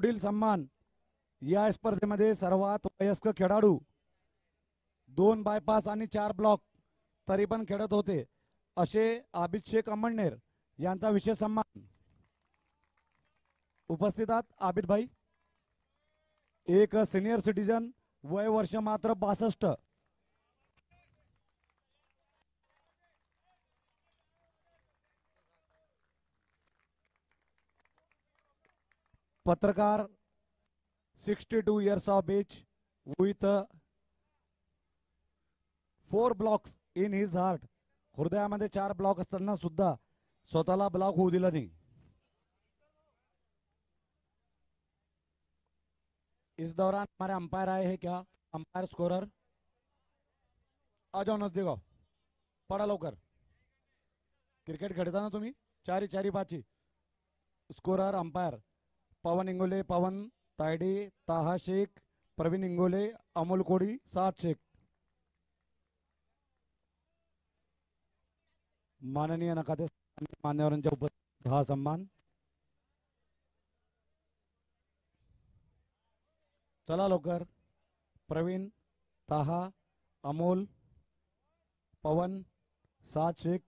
पुढील सन्मान या स्पर्धेमध्ये सर्वात वयस्क खेळाडू 2 बायपास आणि 4 ब्लॉक तरी पण खेळत होते असे आबिद शेख अमळनेर यांचा विशेष सन्मान उपस्थितात आबिद भाई। एक सिनियर सिटीजन वय वर्ष मात्र 62। पत्रकार 62 years of age with 4 blocks in his heart। हृदयामध्ये 4 block असताना सुद्धा स्वतःला ब्लॉक होऊ दिला नहीं। इस दौरान हमारे अंपायर आए हैं क्या? अंपायर स्कोरर आ जाओ नजदीक आओ, पडा लवकर। क्रिकेट खेळता ना तुम्ही? चारी चारी पाची। स्कोरर अंपायर पवन इंगोले, पवन तायडे, ताहा शेख, प्रवीण इंगोले, अमोल कोडी, सात शेख। माननीय नकाते मान्यवरांच्या उपस्थित हा सन्मान। चला लवकर। प्रवीण, ताहा, अमोल, पवन, सात शेख।